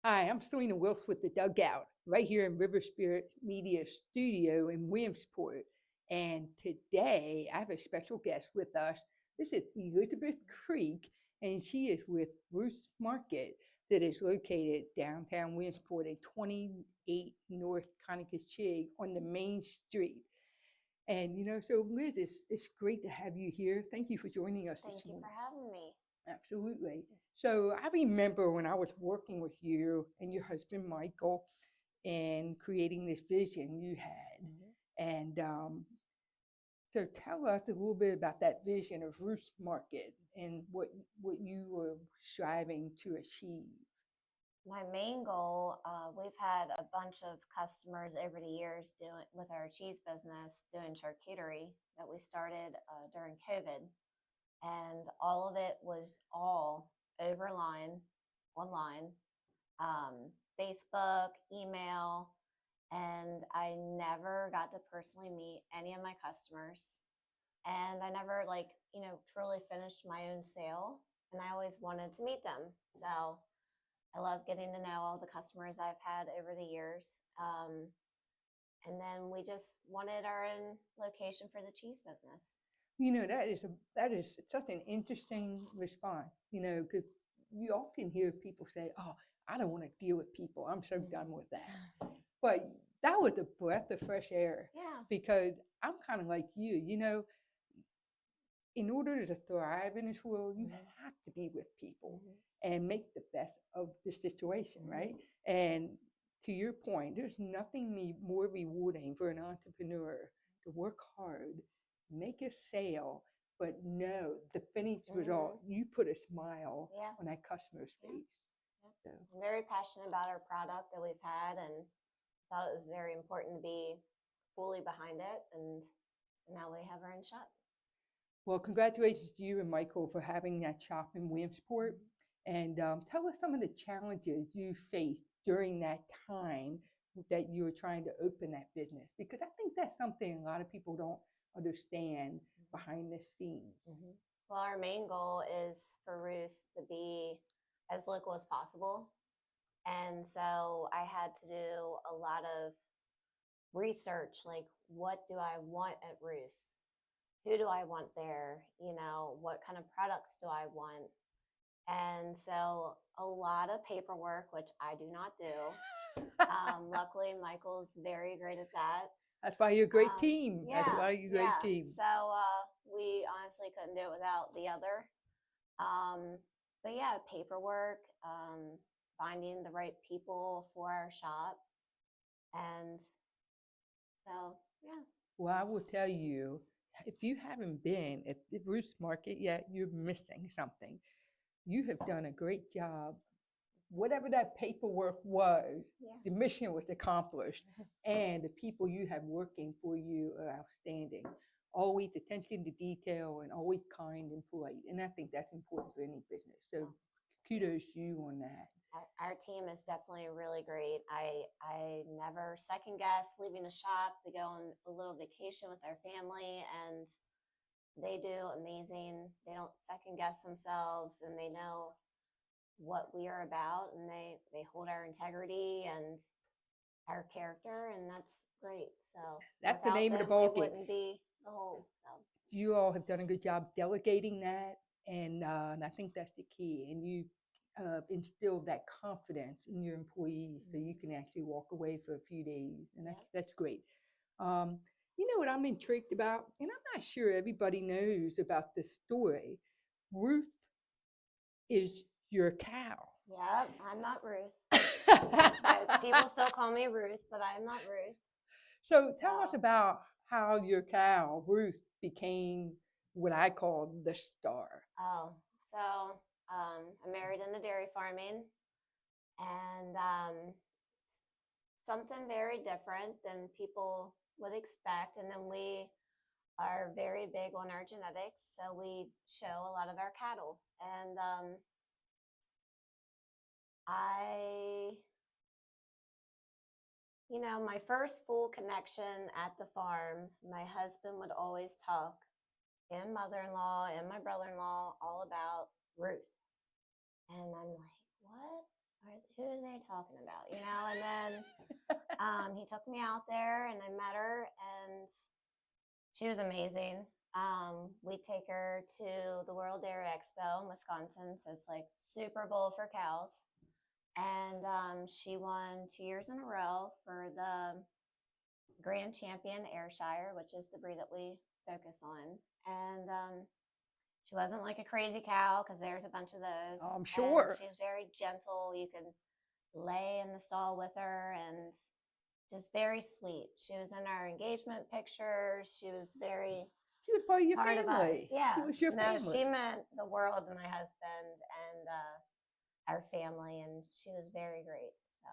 Hi, I'm Selena Wilkes with the Dugout right here in River Spirit Media Studio in Williamsport. And today I have a special guest with us. This is Elizabeth Creek, and she is with Ruth Market that is located downtown Williamsport at 28 North Conicus on the main street. And so Liz, it's great to have you here. Thank you for joining us this Thank you morning. for having me. Absolutely. So I remember when I was working with you and your husband Michael and creating this vision you had. And so tell us a little bit about that vision of Ruth's Market and what you were striving to achieve. My main goal, we've had a bunch of customers over the years doing with our cheese business, doing charcuterie that we started during COVID. And all of it was all online, Facebook, email, and I never got to personally meet any of my customers. And I never truly finished my own sale, and I always wanted to meet them. So I love getting to know all the customers I've had over the years. And then we just wanted our own location for the cheese business. That is such an interesting response, because you often hear people say, "Oh, I don't want to deal with people. I'm so done with that." But that was a breath of fresh air. Yeah. Because I'm kind of like you, in order to thrive in this world, you have to be with people and make the best of the situation, right? And to your point, there's nothing more rewarding for an entrepreneur to work hard, make a sale, but know the finished result. You put a smile on that customer's face. So. I'm very passionate about our product that we've had, and thought it was very important to be fully behind it. And now we have our own shop. Well, congratulations to you and Michael for having that shop in Williamsport. And tell us some of the challenges you faced during that time that you were trying to open that business, because I think that's something a lot of people don't understand behind the scenes. Well, our main goal is for Ruth to be as local as possible. And so I had to do a lot of research, like what do I want at Ruth? Who do I want there? What kind of products do I want? And so a lot of paperwork, which I do not do. Luckily, Michael's very great at that. That's why you're a great team. Yeah, That's why you're a great team. So we honestly couldn't do it without the other. But yeah, paperwork, finding the right people for our shop. And so, yeah. Well, I will tell you, if you haven't been at the Ruth's Market yet, you're missing something. You have done a great job. Whatever that paperwork was, the mission was accomplished, and the people you have working for you are outstanding. Always attention to detail and always kind and polite. And I think that's important for any business. So kudos to you on that. Our team is definitely really great. I never second guess leaving a shop to go on a little vacation with our family, and they do amazing. They don't second guess themselves, and they know what we are about, and they hold our integrity and our character, and that's great. So that's the name of the ball game. It wouldn't be the whole. So you all have done a good job delegating that, and I think that's the key. And you instill that confidence in your employees so you can actually walk away for a few days, and that's great. You know what I'm intrigued about, and I'm not sure everybody knows about this story. Ruth is your cow. Yeah, I'm not Ruth. People still call me Ruth, but I'm not Ruth. So tell us about how your cow, Ruth, became what I call the star. Oh, so I married into dairy farming, and something very different than people would expect. And then we are very big on our genetics, so we show a lot of our cattle. And my first full connection at the farm, my husband would always talk, and mother-in-law and my brother-in-law, all about Ruth. And I'm like, what? Who are they talking about? You know, and then he took me out there and I met her and she was amazing. We take her to the World Dairy Expo in Wisconsin. So it's like Super Bowl for cows. And she won 2 years in a row for the Grand Champion Ayrshire, which is the breed that we focus on. And she wasn't like a crazy cow because there's a bunch of those. I'm And sure. she's very gentle. You can lay in the stall with her and just very sweet. She was in our engagement pictures. She was very She was part of your part of us. family. Yeah. She was your No, family. she meant the world to my husband and our family, and she was very great. So.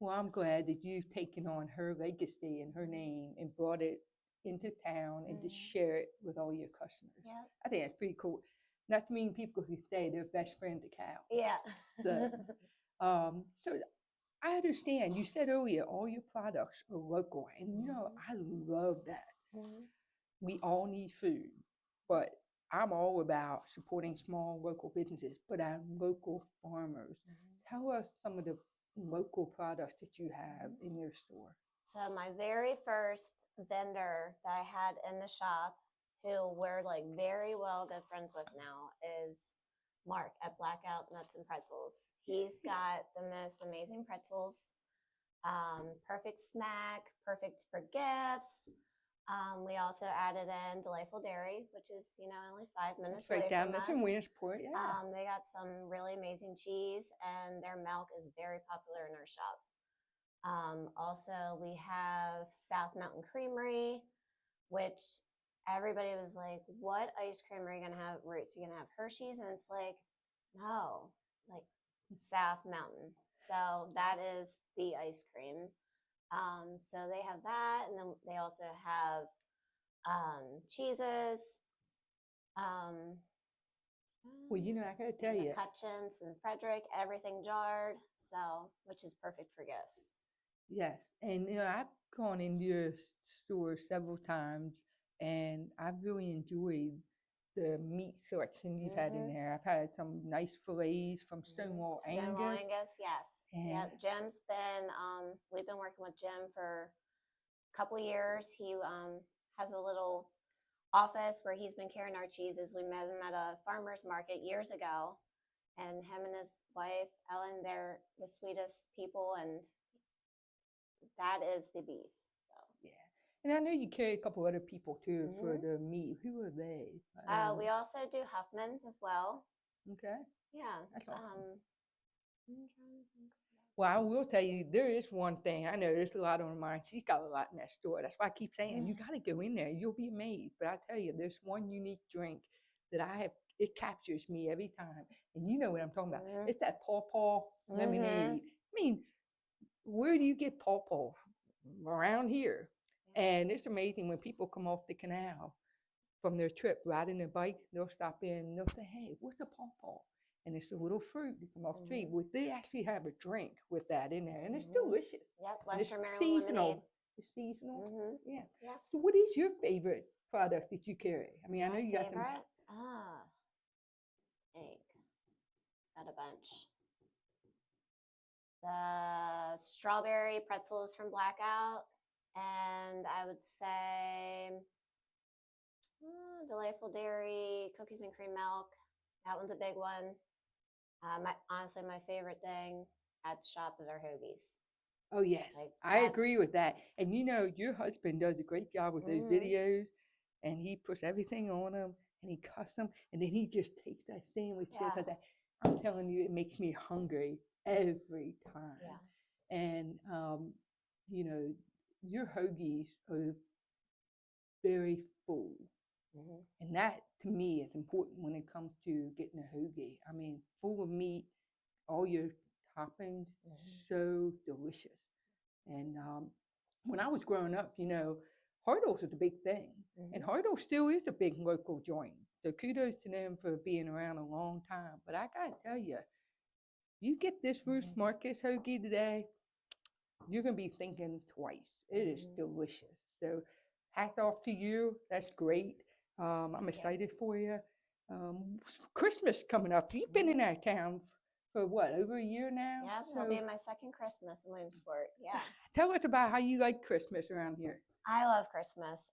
Well, I'm glad that you've taken on her legacy and her name and brought it into town and to share it with all your customers. Yeah. I think that's pretty cool. Not to mean people who say they're best friends of cow. Yeah. So I understand. You said earlier all your products are local, and you know I love that. We all need food, but I'm all about supporting small local businesses, but our local farmers. Tell us some of the local products that you have in your store. So my very first vendor that I had in the shop, who we're like very well good friends with now, is Mark at Blackout Nuts and Pretzels. He's got the most amazing pretzels. Perfect snack, perfect for gifts. We also added in Delightful Dairy, which is, you know, only 5 minutes Right away down from there us. in Williamsport, yeah. They got some really amazing cheese, and their milk is very popular in our shop. Also, we have South Mountain Creamery, which everybody was like, what ice cream are you going to have, Roots? You're going to have Hershey's? And it's like, no, like South Mountain. So that is the ice cream. So they have that, and then they also have cheeses. Well, you know, I gotta tell you, Hutchins and Frederick, everything jarred, so which is perfect for gifts. yes, and you know, I've gone into your store several times, and I've really enjoyed the meat selection you've had in there. I've had some nice fillets from Stonewall Stonewall Angus. Angus, yes. Yep. Jim's been we've been working with Jim for a couple years. He has a little office where he's been carrying our cheeses. We met him at a farmer's market years ago, and him and his wife Ellen, they're the sweetest people, and that is the beef. So yeah, and I know you carry a couple other people too for the meat. Who are they? we also do Huffman's as well. Okay. Yeah. That's awesome. I'm trying to think. Well, I will tell you, there is one thing. I know there's a lot on mine. She's got a lot in that store. That's why I keep saying you got to go in there. You'll be amazed. But I tell you, there's one unique drink that I have. It captures me every time, and you know what I'm talking about. It's that pawpaw lemonade. I mean, where do you get pawpaw? Around here, and it's amazing when people come off the canal from their trip riding their bike. They'll stop in. And they'll say, "Hey, what's a pawpaw?" And it's a little fruit that come off the tree. Well, they actually have a drink with that in there, and it's delicious. Yep, And it's Western Maryland seasonal. lemonade. It's seasonal. Yeah. Yeah. So, what is your favorite product that you carry? I mean, I know My you got them. favorite? Egg. Got a bunch. The strawberry pretzels from Blackout, and I would say Delightful Dairy, cookies and cream milk. That one's a big one. Honestly, my favorite thing at the shop is our hoagies. Oh, yes. Like, I agree with that. And you know, your husband does a great job with those videos, and he puts everything on them, and he cuts them, and then he just takes that sandwich just like that. I'm telling you, it makes me hungry every time. Yeah. And, you know, your hoagies are very full. And that, to me, is important when it comes to getting a hoagie. I mean, full of meat, all your toppings, so delicious. And when I was growing up, you know, Hartle's was a big thing. And Hartle still is a big local joint. So kudos to them for being around a long time. But I got to tell you, you get this Ruth Marcus hoagie today, you're going to be thinking twice. It is delicious. So hats off to you. That's great. I'm excited for you. Christmas coming up. You've been in our town for what, over a year now? Yep, it'll be my second Christmas in Williamsport. Yeah. Tell us about how you like Christmas around here. I love Christmas.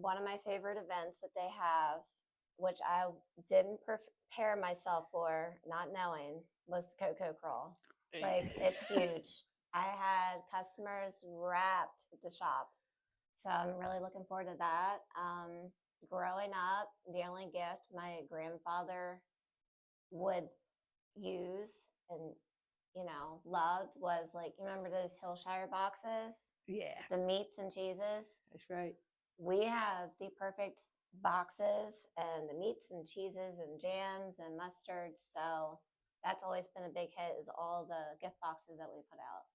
One of my favorite events that they have, which I didn't prepare myself for, not knowing, was the Cocoa Crawl. Like, it's huge. I had customers wrapped at the shop. So I'm really looking forward to that. Growing up, the only gift my grandfather would use and loved was, like, you remember those Hillshire boxes, Yeah, the meats and cheeses? that's right. We have the perfect boxes and the meats and cheeses and jams and mustards. So that's always been a big hit, is all the gift boxes that we put out.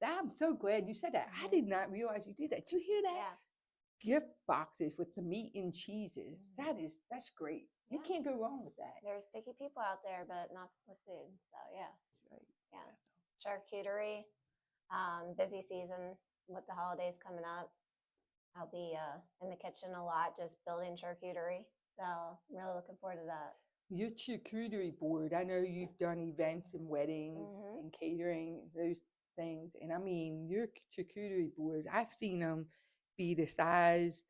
I'm so glad you said that. I did not realize you did that. Did you hear that? Yeah. Gift boxes with the meat and cheeses. Mhm. That's great. You Yeah. can't go wrong with that. There's picky people out there, but not with food. So yeah. That's right. Yeah. That's Charcuterie. Busy season with the holidays coming up. I'll be in the kitchen a lot, just building charcuterie. So I'm really looking forward to that. your charcuterie board. I know you've done events and weddings Mhm. and catering, those things. And I mean, your charcuterie boards, I've seen them be the size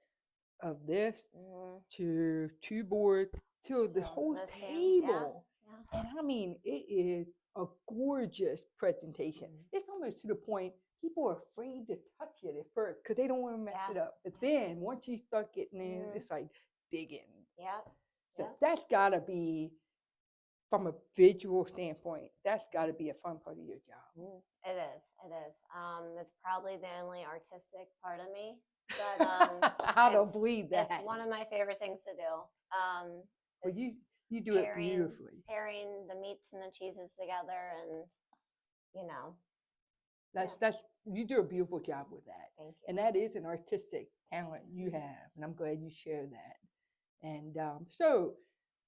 of this Mhm. to two boards to the So whole this too. table. Yeah. And I mean, it is a gorgeous presentation. Mhm. It's almost to the point people are afraid to touch it at first because they don't want to mess Yeah. it up. But then once you start getting in, Mhm. it's like digging. Yep. So Yep. that's got to be, from a visual standpoint, that's got to be a fun part of your job. It is. It is. It's probably the only artistic part of me, but I don't believe that. it's one of my favorite things to do. Well, is you do it beautifully. pairing the meats and the cheeses together, and you know, That's you do a beautiful job with that. thank you. And that is an artistic talent you have, and I'm glad you share that. And so,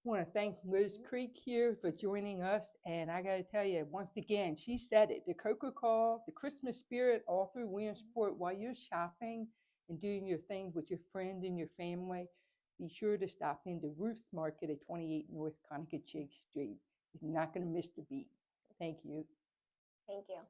I want to thank Liz Creek here for joining us. And I got to tell you, once again, she said it: the Cocoa Call, the Christmas spirit, all through Williamsport. While you're shopping and doing your things with your friends and your family, be sure to stop into Ruth's Market at 28 North Conecuh Street. You're not going to miss the beat. Thank you. Thank you.